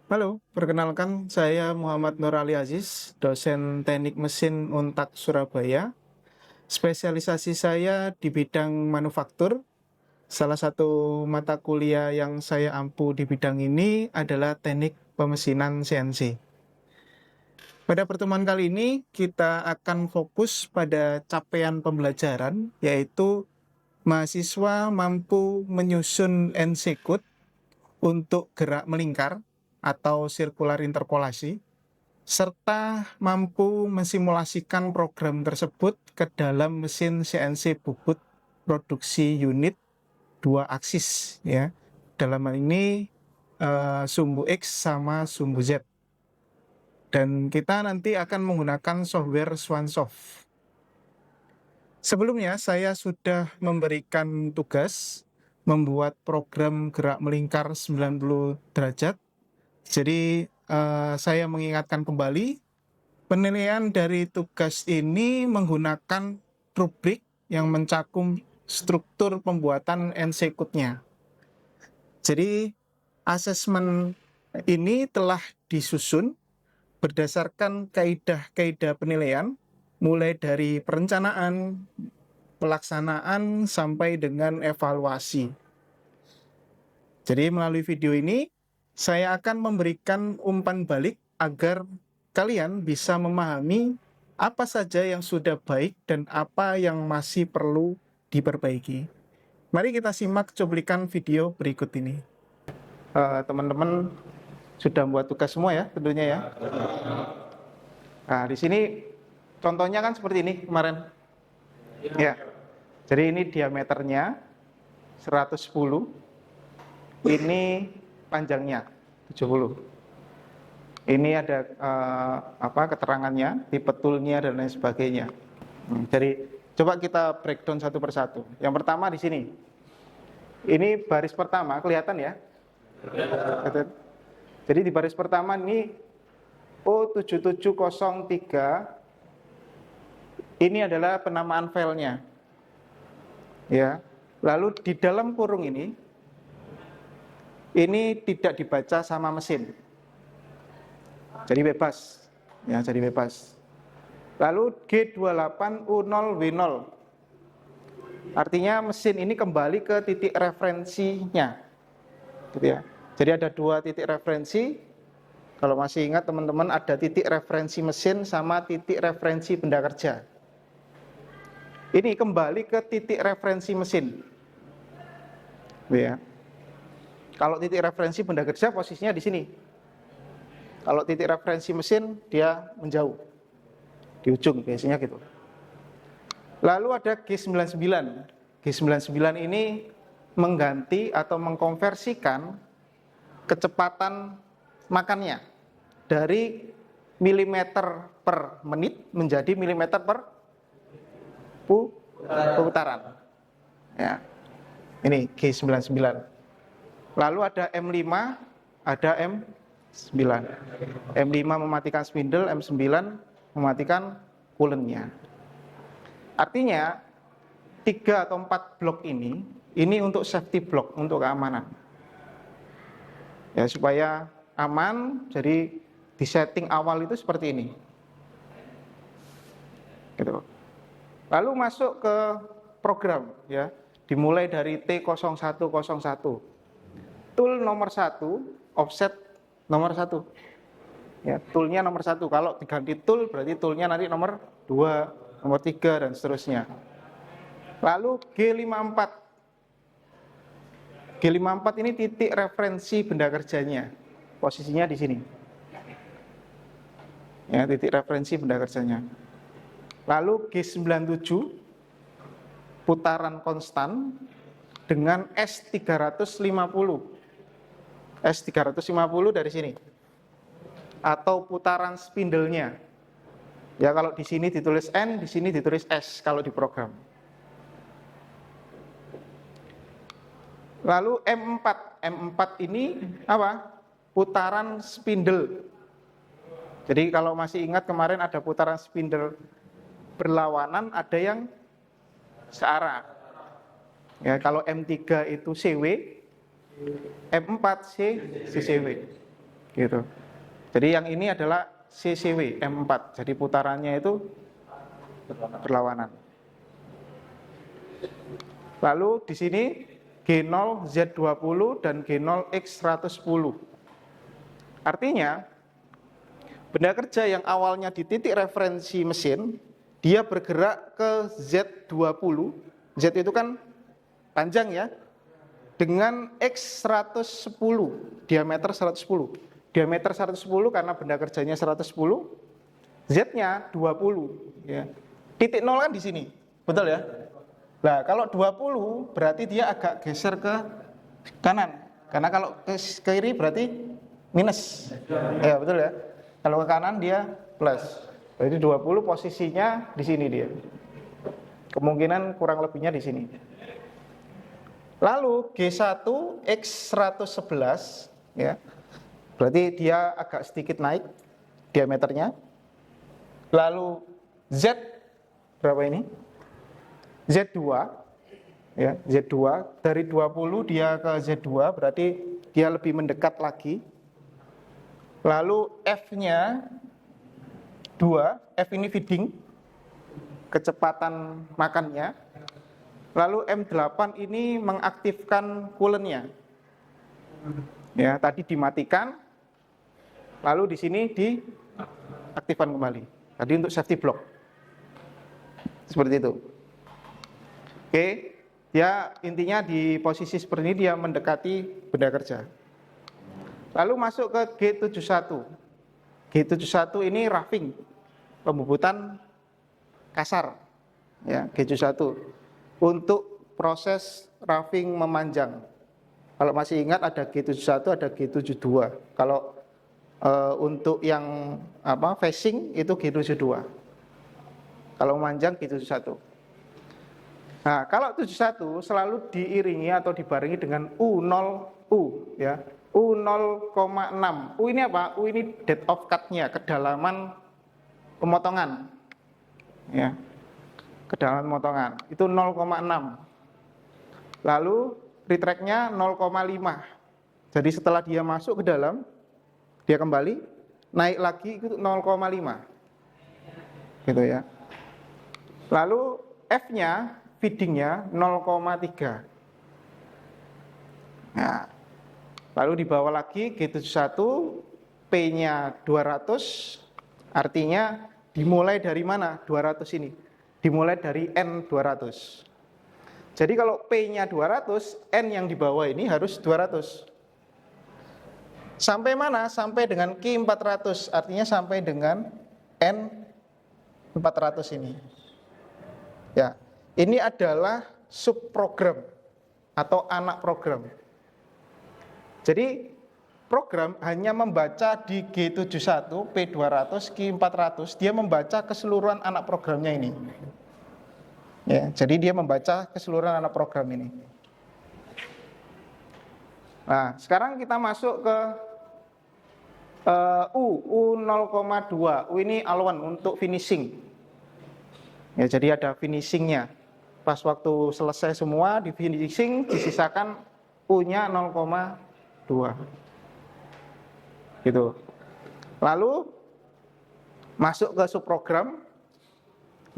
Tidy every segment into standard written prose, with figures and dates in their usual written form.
Halo, perkenalkan saya Muhammad Nur Ali Aziz, dosen Teknik Mesin Untak Surabaya. Spesialisasi saya di bidang manufaktur. Salah satu mata kuliah yang saya ampu di bidang ini adalah Teknik Pemesinan CNC. Pada pertemuan kali ini kita akan fokus pada capaian pembelajaran, yaitu mahasiswa mampu menyusun NC code untuk gerak melingkar atau sirkular interpolasi, serta mampu mensimulasikan program tersebut ke dalam mesin CNC bubut produksi unit 2 aksis, ya. Dalam hal ini sumbu X sama sumbu Z. Dan kita nanti akan menggunakan software Swansoft. Sebelumnya saya sudah memberikan tugas membuat program gerak melingkar 90 derajat. Jadi saya mengingatkan kembali, penilaian dari tugas ini menggunakan rubrik yang mencakup struktur pembuatan NC code-nya. Jadi asesmen ini telah disusun berdasarkan kaidah-kaidah penilaian, mulai dari perencanaan, pelaksanaan, sampai dengan evaluasi. Jadi melalui video ini, saya akan memberikan umpan balik agar kalian bisa memahami apa saja yang sudah baik dan apa yang masih perlu diperbaiki. Mari kita simak cuplikan video berikut ini. Teman-teman sudah membuat tugas semua ya, tentunya ya. Nah, di sini contohnya kan seperti ini kemarin. Ya. Jadi ini diameternya 110. Ini panjangnya 70. Ini ada keterangannya, tipe toolnya dan lain sebagainya. Jadi coba kita breakdown satu persatu. Yang pertama di sini. Ini baris pertama, kelihatan ya? Jadi di baris pertama ini O7703. Ini adalah penamaan filenya. Ya. Lalu di dalam kurung ini tidak dibaca sama mesin. Jadi bebas. Ya, jadi bebas. Lalu G28U0W0. Artinya mesin ini kembali ke titik referensinya. Gitu ya. Jadi ada dua titik referensi. Kalau masih ingat teman-teman, ada titik referensi mesin sama titik referensi benda kerja. Ini kembali ke titik referensi mesin. Ya. Kalau titik referensi benda kerja posisinya di sini. Kalau titik referensi mesin dia menjauh di ujung biasanya gitu. Lalu ada G99. G99 ini mengganti atau mengkonversikan kecepatan makannya dari milimeter per menit menjadi milimeter per putaran. Ya. Ini G99. Lalu ada M5, ada M9. M5 mematikan spindle, M9 mematikan coolant-nya. Artinya 3 atau 4 blok ini untuk safety block, untuk keamanan. Ya, supaya aman, jadi di setting awal itu seperti ini. Gitu. Lalu masuk ke program, ya. Dimulai dari T0101. Tool nomor 1, offset nomor 1. Ya, toolnya nomor 1. Kalau diganti tool berarti toolnya nanti nomor 2, nomor 3 dan seterusnya. Lalu G54. G54 ini titik referensi benda kerjanya. Posisinya di sini. Ya, titik referensi benda kerjanya. Lalu G97 putaran konstan dengan S350. S350 dari sini. Atau putaran spindle-nya. Ya, kalau di sini ditulis N, di sini ditulis S kalau di program. Lalu M4. M4 ini apa? Putaran spindle. Jadi kalau masih ingat kemarin ada putaran spindle berlawanan, ada yang searah. Ya, kalau M3 itu CW, M4 CCW. gitu. Jadi yang ini adalah CCW M4. Jadi putarannya itu berlawanan. Lalu di sini G0 Z20 dan G0 X110. Artinya benda kerja yang awalnya di titik referensi mesin, dia bergerak ke Z20. Z itu kan panjang ya, dengan X110, diameter 110. Diameter 110 karena benda kerjanya 110, Z-nya 20 ya. Titik nol kan di sini, betul ya? Nah, kalau 20 berarti dia agak geser ke kanan. Karena kalau ke kiri berarti minus. Ya, betul ya? Kalau ke kanan dia plus. Berarti 20 posisinya di sini dia. Kemungkinan kurang lebihnya di sini. Lalu G1 X111 ya. Berarti dia agak sedikit naik diameternya. Lalu Z berapa ini? Z2 ya, Z2 dari 20 dia ke Z2 berarti dia lebih mendekat lagi. Lalu F-nya 2, F ini feeding, kecepatan makannya. Lalu M8 ini mengaktifkan coolant-nya. Ya, tadi dimatikan. Lalu di sini diaktifkan kembali. Tadi untuk safety block. Seperti itu. Oke, dia intinya di posisi seperti ini dia mendekati benda kerja. Lalu masuk ke G71. G71 ini roughing, pembubutan kasar. Ya, G71 untuk proses roughing memanjang. Kalau masih ingat ada G71, ada G72. Kalau untuk yang facing itu G72. Kalau memanjang G71. Nah, kalau 71 selalu diiringi atau dibarengi dengan U0U ya. U0,6. U ini apa? U ini depth of cut-nya, kedalaman pemotongan. Ya. Kedalaman pemotongan. Itu 0,6. Lalu retract-nya 0,5. Jadi setelah dia masuk ke dalam, dia kembali naik lagi itu 0,5. Gitu ya. Lalu F-nya feedingnya 0,3. Nah, lalu di bawah lagi G71 P-nya 200, artinya dimulai dari mana 200 ini? Dimulai dari N200. Jadi kalau P-nya 200, N yang di bawah ini harus 200. Sampai mana? Sampai dengan Q400, artinya sampai dengan N400 ini. Ya. Ini adalah subprogram atau anak program. Jadi program hanya membaca di G71, P200, Q400, dia membaca keseluruhan anak programnya ini. Ya, jadi dia membaca keseluruhan anak program ini. Nah, sekarang kita masuk ke U0,2. U ini aluan untuk finishing. Ya, jadi ada finishingnya. Pas waktu selesai semua di finishing disisakan U-nya 0,2. Gitu. Lalu masuk ke subprogram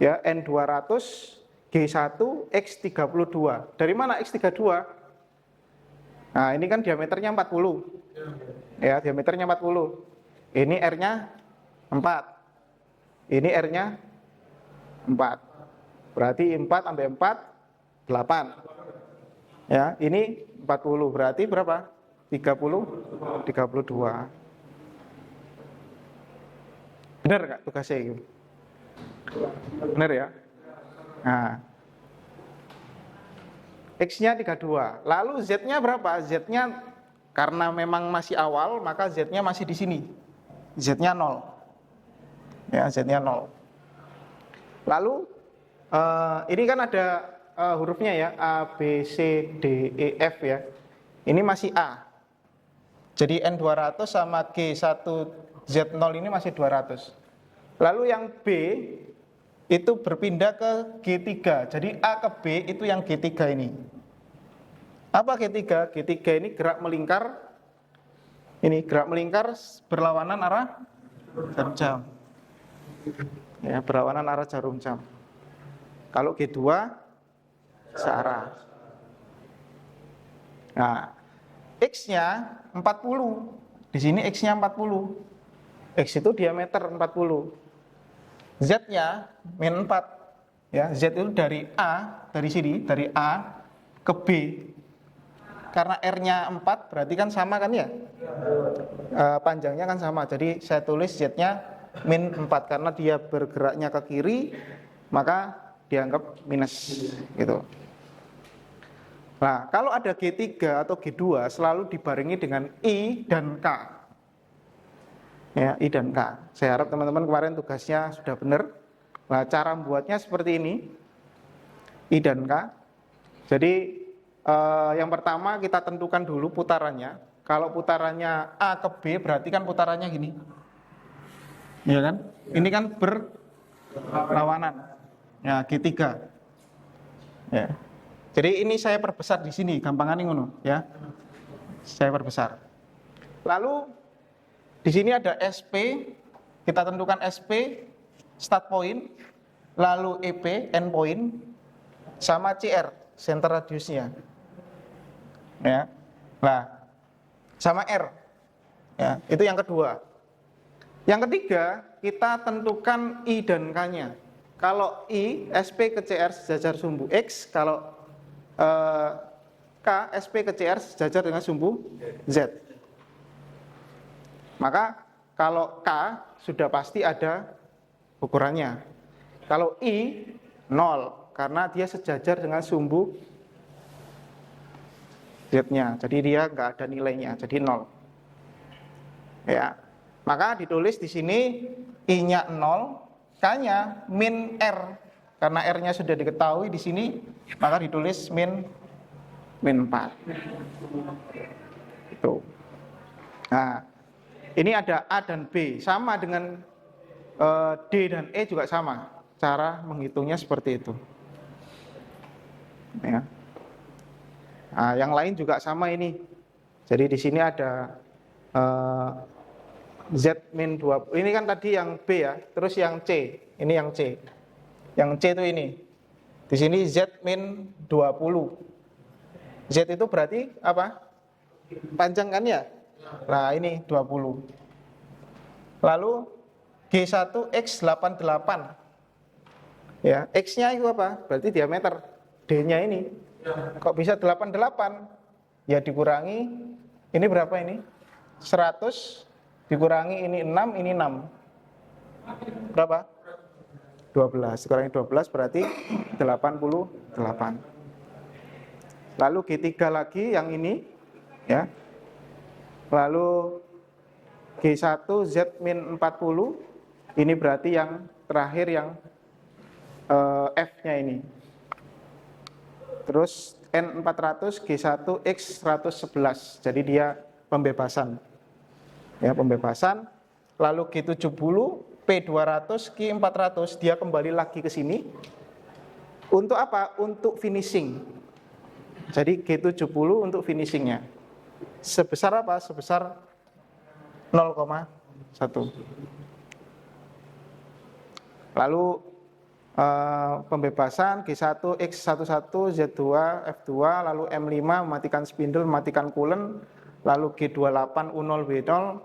ya N200 G1 X32. Dari mana X32? Nah, ini kan diameternya 40. Ya, diameternya 40. Ini R-nya 4. Ini R-nya 4. Berarti 4 tambah 4 8. Ya, ini 40 berarti berapa? 32. Benar enggak tugasnya itu? Benar ya? Nah. X-nya 32. Lalu Z-nya berapa? Z-nya karena memang masih awal, maka Z-nya masih di sini. Z-nya 0. Ya, Z-nya 0. Lalu ini kan ada hurufnya ya, A, B, C, D, E, F ya. Ini masih A. Jadi N200 sama G1Z0 ini masih 200. Lalu yang B itu berpindah ke G3. Jadi A ke B itu yang G3 ini. Apa G3? G3 ini gerak melingkar Ini gerak melingkar berlawanan arah jarum jam. Ya, berlawanan arah jarum jam. Kalau G2 searah. Nah, X-nya 40. Di sini X-nya 40. X itu diameter 40. Z-nya min 4. Ya, Z itu dari A, dari sini, dari A ke B. Karena R-nya 4, berarti kan sama kan ya? Panjangnya kan sama. Jadi saya tulis Z-nya min 4 karena dia bergeraknya ke kiri, maka dianggap minus gitu. Nah, kalau ada G3 atau G2 selalu dibarengi dengan I dan K. Ya, I dan K. Saya harap teman-teman kemarin tugasnya sudah benar. Nah, cara membuatnya seperti ini. I dan K. Jadi yang pertama kita tentukan dulu putarannya. Kalau putarannya A ke B berarti kan putarannya gini. Ya kan? Ini kan berlawanan. Ya, G3. Ya. Jadi ini saya perbesar di sini, gampangan ngono, ya. Saya perbesar. Lalu di sini ada SP, kita tentukan SP start point, lalu EP end point, sama CR center radiusnya. Ya. Nah, sama R. Ya, itu yang kedua. Yang ketiga, kita tentukan I dan K-nya. Kalau I, SP ke CR sejajar sumbu X, kalau K, SP ke CR sejajar dengan sumbu Z. Maka kalau K sudah pasti ada ukurannya. Kalau I, 0, karena dia sejajar dengan sumbu Z-nya. Jadi dia nggak ada nilainya, jadi 0. Ya. Maka ditulis di sini I-nya 0, K-nya min R. Karena R-nya sudah diketahui di sini, maka ditulis min 4. Itu. Nah, ini ada A dan B, sama dengan D dan E juga sama. Cara menghitungnya seperti itu. Ya. Nah, yang lain juga sama ini. Jadi di sini ada Z min 20. Ini kan tadi yang B ya, terus yang C. Ini yang C. Yang C itu ini. Di sini Z min 20. Z itu berarti apa? Panjang kan ya? Nah, ini 20. Lalu G1X88. Ya, X-nya itu apa? Berarti diameter. D-nya ini. Kok bisa 88? Ya dikurangi, ini berapa ini? 100 dikurangi ini 6, ini 6. Berapa? 12. Dikurangi 12 berarti 88. Lalu G3 lagi yang ini, ya. Lalu G1 Z min 40. Ini berarti yang terakhir yang F-nya ini. Terus N400 G1 X111. Jadi dia pembebasan. Ya, pembebasan. Lalu G70 P200 Q400 dia kembali lagi ke sini. Untuk apa? Untuk finishing. Jadi G70 untuk finishingnya. Sebesar apa? Sebesar 0,1. Lalu pembebasan G1 X11 Z2 F2, lalu M5 mematikan spindle, mematikan coolant, lalu G28 U0 W0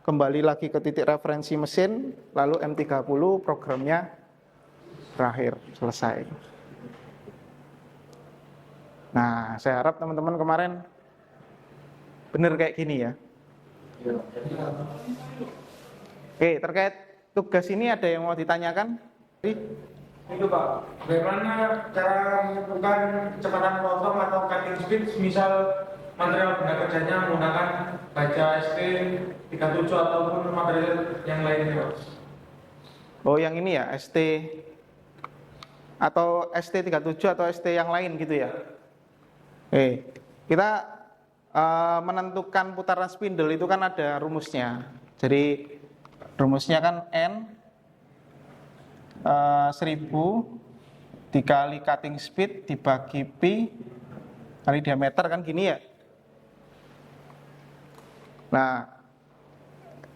kembali lagi ke titik referensi mesin, lalu M30 programnya berakhir, selesai. Nah, saya harap teman-teman kemarin benar kayak gini ya. Oke, terkait tugas ini ada yang mau ditanyakan? Itu Pak, bagaimana cara menentukan kecepatan potong atau cutting speed misal material benda kerjanya menggunakan baja ST37 ataupun material yang lainnya Pak? Oh, yang ini ya, ST atau ST37 atau ST yang lain gitu ya. Kita menentukan putaran spindle itu kan ada rumusnya. Jadi rumusnya kan N 1000 dikali cutting speed dibagi pi kali diameter kan gini ya. Nah,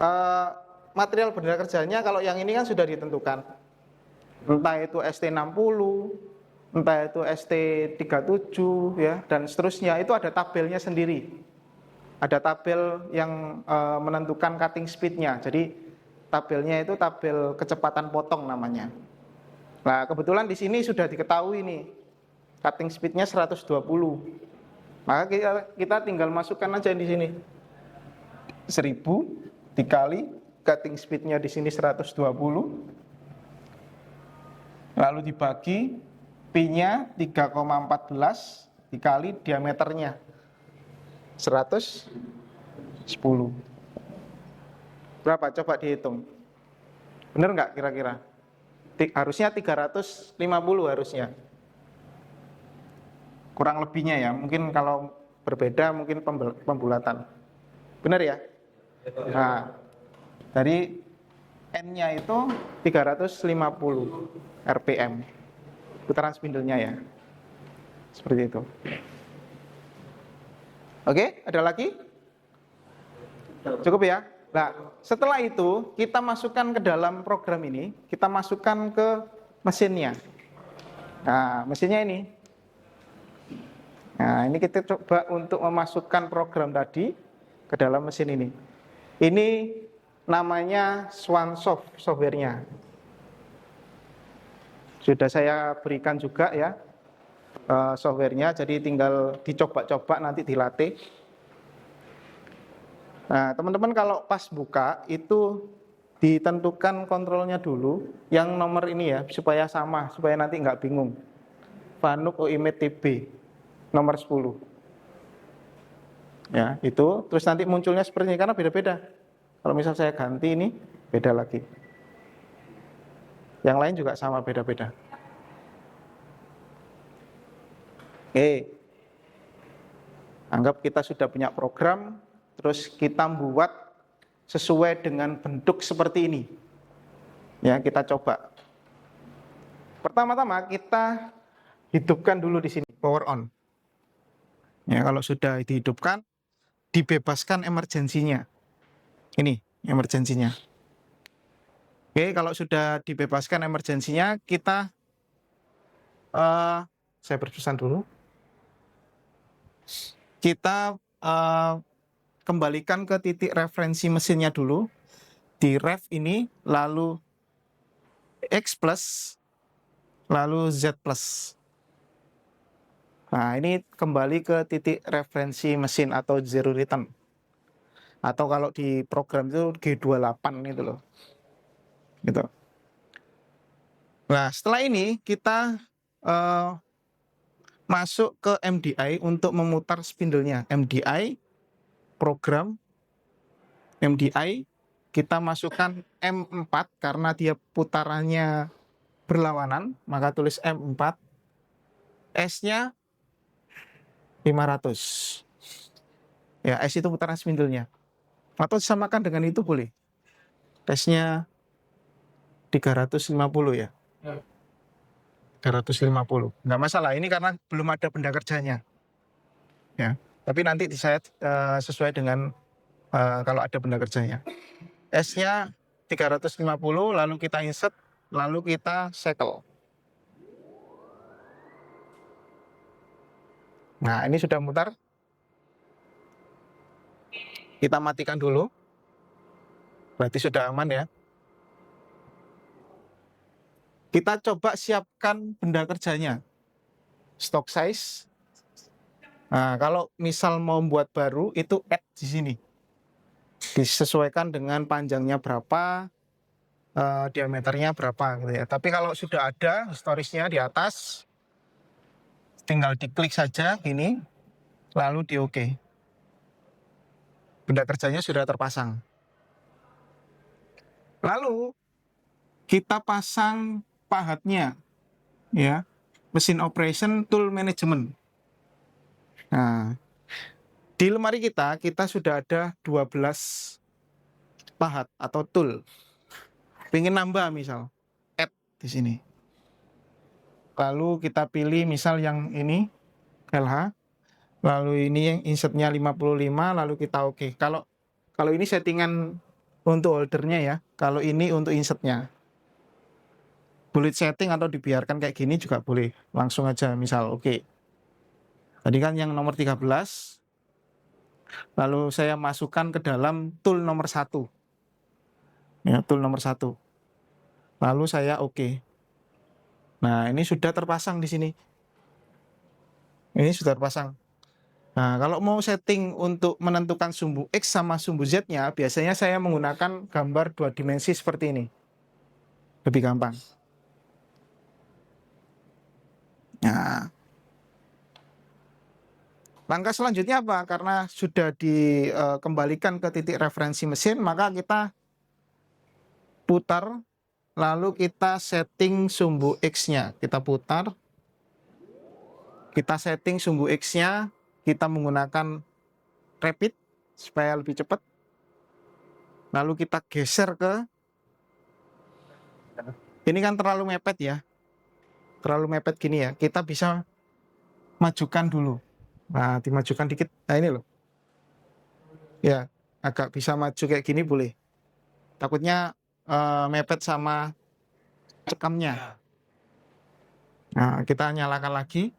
Eh, material benda kerjanya kalau yang ini kan sudah ditentukan. Entah itu ST60, entah itu ST37 ya dan seterusnya, itu ada tabelnya sendiri. Ada tabel yang menentukan cutting speed-nya. Jadi tabelnya itu tabel kecepatan potong namanya. Nah, kebetulan di sini sudah diketahui nih cutting speed-nya 120. Maka kita tinggal masukkan aja di sini 1000 dikali cutting speed-nya di sini 120, lalu dibagi pi-nya 3,14 dikali diameternya 110. Berapa? Coba dihitung. Bener nggak kira-kira? Harusnya 350 harusnya. Kurang lebihnya ya, mungkin kalau berbeda mungkin pembulatan. Benar ya? Nah, dari N-nya itu 350 RPM. Putaran spindlenya ya. Seperti itu. Oke, ada lagi? Cukup ya? Nah, setelah itu kita masukkan ke dalam program ini, kita masukkan ke mesinnya. Nah, mesinnya ini. Nah, ini kita coba untuk memasukkan program tadi ke dalam mesin ini. Ini namanya Swansoft software-nya. Sudah saya berikan juga ya software-nya, jadi tinggal dicoba-coba nanti dilatih. Nah, teman-teman kalau pas buka itu ditentukan kontrolnya dulu yang nomor ini ya, supaya sama, supaya nanti nggak bingung. Fanuc OIMED TB nomor 10. Ya, itu terus nanti munculnya seperti ini karena beda-beda. Kalau misal saya ganti ini beda lagi. Yang lain juga sama beda-beda. Oke. Anggap kita sudah punya program, terus kita buat sesuai dengan bentuk seperti ini. Ya, kita coba. Pertama-tama kita hidupkan dulu di sini, power on. Ya, kalau sudah dihidupkan, dibebaskan emergensinya. Ini emergensinya. Oke, kalau sudah dibebaskan emergensinya, kita saya berpesan dulu. Kita kembalikan ke titik referensi mesinnya dulu di ref ini, lalu X plus, lalu Z plus. Nah, ini kembali ke titik referensi mesin atau zero return. Atau kalau di program itu G28 itu loh. Gitu. Nah, setelah ini kita masuk ke MDI untuk memutar spindlenya. MDI, program, MDI, kita masukkan M4 karena dia putarannya berlawanan, maka tulis M4. S-nya 500. Ya, S itu putaran spindlenya. Atau disamakan dengan itu boleh. S-nya 350 ya. 350. Nggak masalah, ini karena belum ada benda kerjanya. Ya, tapi nanti saya sesuai dengan kalau ada benda kerjanya. S-nya 350, lalu kita insert, lalu kita cycle. Nah, ini sudah mutar. Kita matikan dulu. Berarti sudah aman ya. Kita coba siapkan benda kerjanya. Stock size. Nah, kalau misal mau buat baru, itu add di sini. Disesuaikan dengan panjangnya berapa, diameternya berapa gitu ya. Tapi kalau sudah ada storage-nya di atas, tinggal diklik saja gini, lalu di OK. Benda kerjanya sudah terpasang. Lalu kita pasang pahatnya, ya, mesin operation tool management. Nah, di lemari kita sudah ada 12 pahat atau tool. Pengen nambah misal, add di sini. Lalu kita pilih misal yang ini, LH. Lalu ini yang insertnya 55, lalu kita OK. Kalau ini settingan untuk holdernya ya. Kalau ini untuk insertnya. Bullet setting atau dibiarkan kayak gini juga boleh. Langsung aja misal oke. Tadi kan yang nomor 13. Lalu saya masukkan ke dalam tool nomor 1. Ya, tool nomor 1. Lalu saya oke. Nah, ini sudah terpasang di sini. Ini sudah terpasang. Nah, kalau mau setting untuk menentukan sumbu X sama sumbu Z-nya, biasanya saya menggunakan gambar 2 dimensi seperti ini. Lebih gampang. Nah, langkah selanjutnya apa? Karena sudah dikembalikan ke titik referensi mesin, maka kita putar, lalu kita setting sumbu X-nya. Kita putar, kita setting sumbu X-nya, kita menggunakan rapid supaya lebih cepat. Lalu kita geser ke, ini kan terlalu mepet ya, terlalu mepet gini ya, kita bisa majukan dulu. Nah, dimajukan dikit, nah ini loh. Ya, agak bisa maju kayak gini boleh. Takutnya mepet sama cekamnya. Nah, kita nyalakan lagi.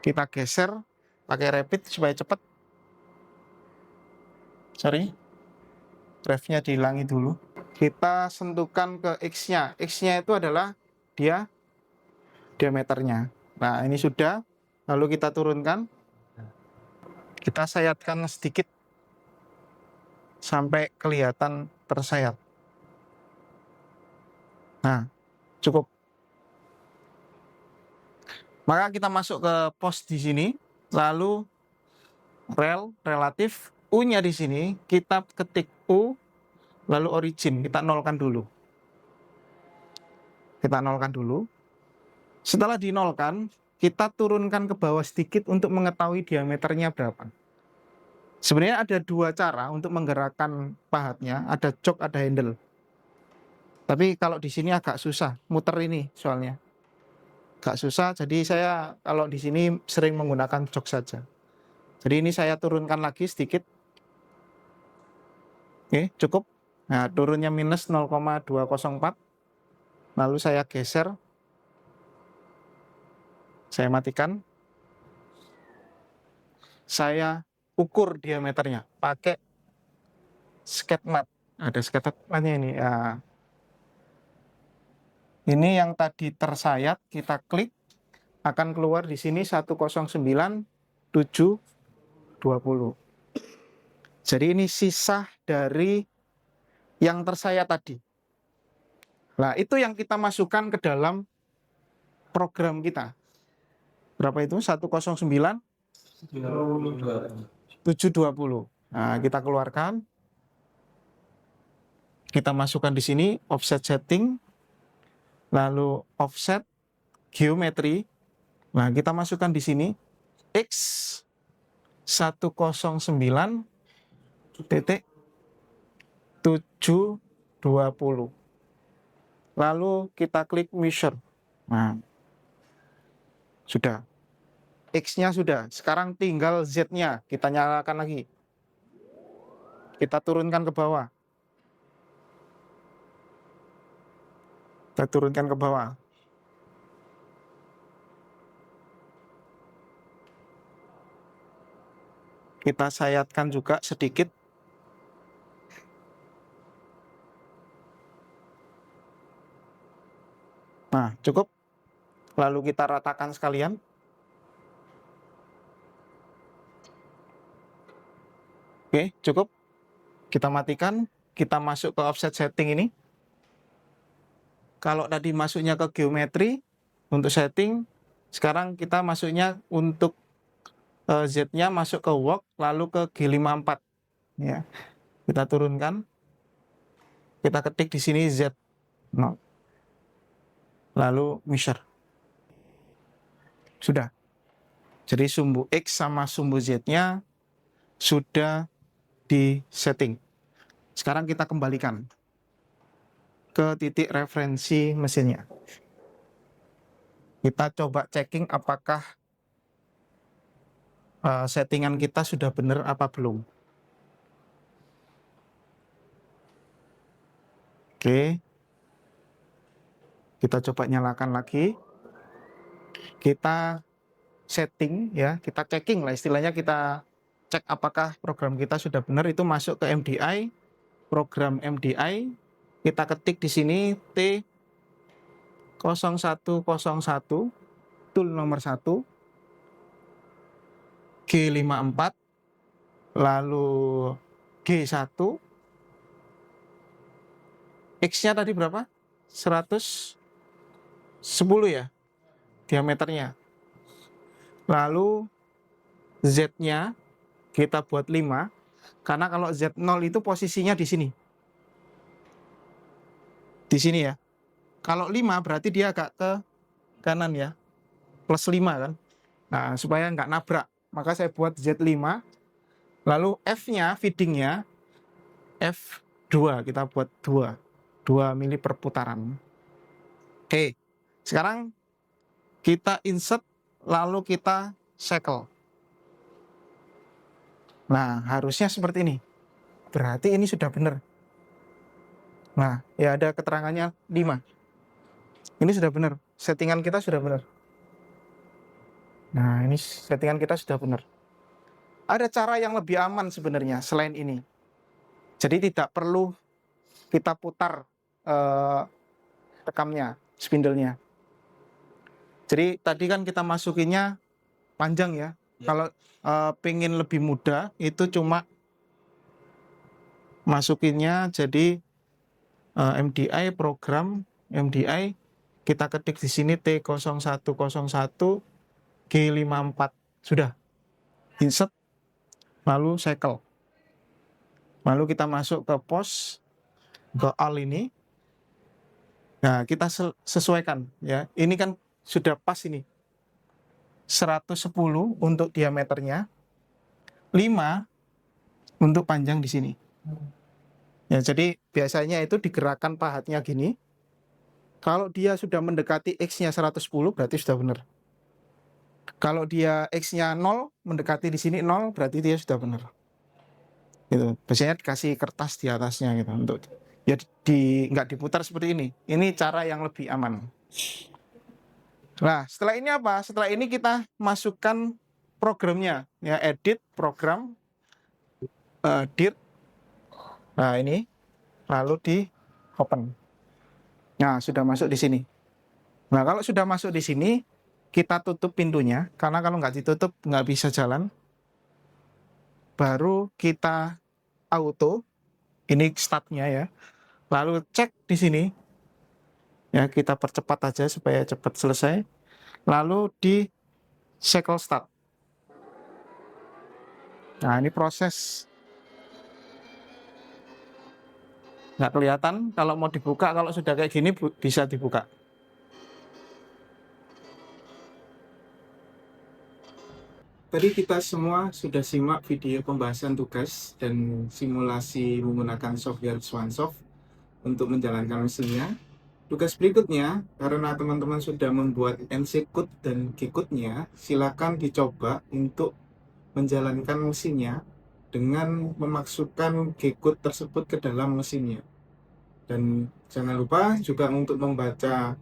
Kita geser pakai rapid supaya cepat. Sorry, drive-nya dihilangi dulu. Kita sentuhkan ke X-nya. X-nya itu adalah dia diameternya. Nah, ini sudah. Lalu kita turunkan. Kita sayatkan sedikit sampai kelihatan tersayat. Nah, cukup. Maka kita masuk ke pos di sini, lalu relatif U-nya di sini kita ketik U, lalu origin kita nolkan dulu. Kita nolkan dulu. Setelah dinolkan, kita turunkan ke bawah sedikit untuk mengetahui diameternya berapa. Sebenarnya ada 2 cara untuk menggerakkan pahatnya, ada jok, ada handle. Tapi kalau di sini agak susah, muter ini soalnya. Agak susah, jadi saya kalau di sini sering menggunakan jok saja. Jadi ini saya turunkan lagi sedikit. Oke, cukup. Nah, turunnya minus 0,204. Lalu saya geser. Saya matikan. Saya ukur diameternya pakai sketch mat. Ada sketch matnya ini. Ya. Ini yang tadi tersayat, kita klik, akan keluar di sini 109.720. Jadi ini sisa dari yang tersayat tadi. Nah, itu yang kita masukkan ke dalam program kita. Berapa itu? 109.720. Nah, kita keluarkan. Kita masukkan di sini offset setting, lalu offset geometri. Nah, kita masukkan di sini X 109.720. Lalu kita klik measure. Nah, sudah. X-nya sudah. Sekarang tinggal Z-nya. Kita nyalakan lagi. Kita turunkan ke bawah. Kita turunkan ke bawah. Kita sayatkan juga sedikit. Nah, cukup. Lalu kita ratakan sekalian. Oke, cukup. Kita matikan. Kita masuk ke offset setting ini. Kalau tadi masuknya ke geometri untuk setting, sekarang kita masuknya untuk Z-nya masuk ke work, lalu ke G54. Ya. Kita turunkan. Kita ketik di sini Z. No. Lalu measure. Sudah. Jadi sumbu X sama sumbu Z-nya sudah di setting. Sekarang kita kembalikan ke titik referensi mesinnya. Kita coba checking apakah settingan kita sudah benar apa belum. Oke, kita coba nyalakan lagi. Kita setting ya, kita checking lah istilahnya, kita cek apakah program kita sudah benar. Itu masuk ke MDI, program MDI, kita ketik di sini T0101 tool nomor 1 G54 lalu G1, X-nya tadi berapa? 110 ya diameternya. Lalu Z-nya kita buat 5, karena kalau Z0 itu posisinya di sini. Di sini ya. Kalau 5 berarti dia agak ke kanan ya. Plus 5 kan. Nah, supaya nggak nabrak, maka saya buat Z5. Lalu F-nya, feeding-nya F2, kita buat 2 mili per putaran. Oke, sekarang kita insert, lalu kita cycle. Nah, harusnya seperti ini. Berarti ini sudah benar. Nah, ya ada keterangannya 5. Ini sudah benar. Settingan kita sudah benar. Nah, ini settingan kita sudah benar. Ada cara yang lebih aman sebenarnya selain ini. Jadi tidak perlu kita putar tekamnya, spindle-nya. Jadi tadi kan kita masukinnya panjang ya. Kalau pengen lebih mudah, itu cuma masukinnya jadi MDI, program MDI, kita ketik di sini T0101 G54, sudah. Insert, lalu cycle. Lalu kita masuk ke pos, ke all ini. Nah, kita sesuaikan ya. Ini kan sudah pas ini. 110 untuk diameternya, 5 untuk panjang di sini. Ya, jadi biasanya itu digerakkan pahatnya gini. Kalau dia sudah mendekati X-nya 110 berarti sudah benar. Kalau dia X-nya 0, mendekati di sini 0, berarti dia sudah benar. Gitu. Biasanya dikasih kertas di atasnya gitu untuk ya nggak diputar seperti ini. Ini cara yang lebih aman. Nah, setelah ini apa? Setelah ini kita masukkan programnya, ya, edit program, dir. Nah, ini lalu di open. Nah, sudah masuk di sini. Nah, kalau sudah masuk di sini, kita tutup pintunya, karena kalau nggak ditutup nggak bisa jalan. Baru kita auto, ini startnya ya. Lalu cek di sini, ya, kita percepat aja supaya cepat selesai. Lalu di cycle start. Nah, ini proses. Nggak kelihatan, kalau mau dibuka, kalau sudah kayak gini bisa dibuka. Tadi kita semua sudah simak video pembahasan tugas dan simulasi menggunakan software Swansoft untuk menjalankan mesinnya. Tugas berikutnya, karena teman-teman sudah membuat NC code dan G code-nya, silakan dicoba untuk menjalankan mesinnya dengan memasukkan G code tersebut ke dalam mesinnya. Dan jangan lupa juga untuk membaca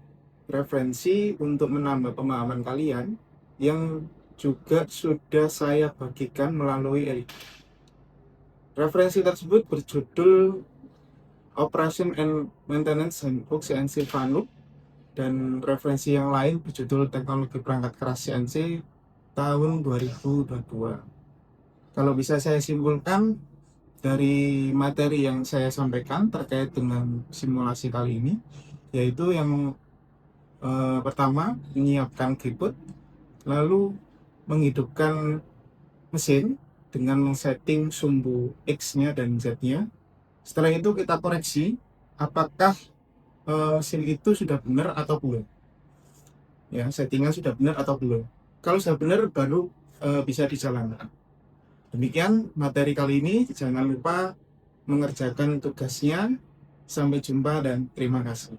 referensi untuk menambah pemahaman kalian yang juga sudah saya bagikan melalui LD. Referensi tersebut berjudul Operation and Maintenance Handbook CNC Fanuc, dan referensi yang lain berjudul Teknologi Perangkat Keras CNC tahun 2022. Kalau bisa saya simpulkan dari materi yang saya sampaikan terkait dengan simulasi kali ini, yaitu yang pertama, menyiapkan keyboard, lalu menghidupkan mesin dengan men-setting sumbu X-nya dan Z-nya. Setelah itu kita koreksi apakah mesin itu sudah benar atau belum. Ya, settingan sudah benar atau belum. Kalau sudah benar baru bisa dijalankan. Demikian materi kali ini, jangan lupa mengerjakan tugasnya. Sampai jumpa dan terima kasih.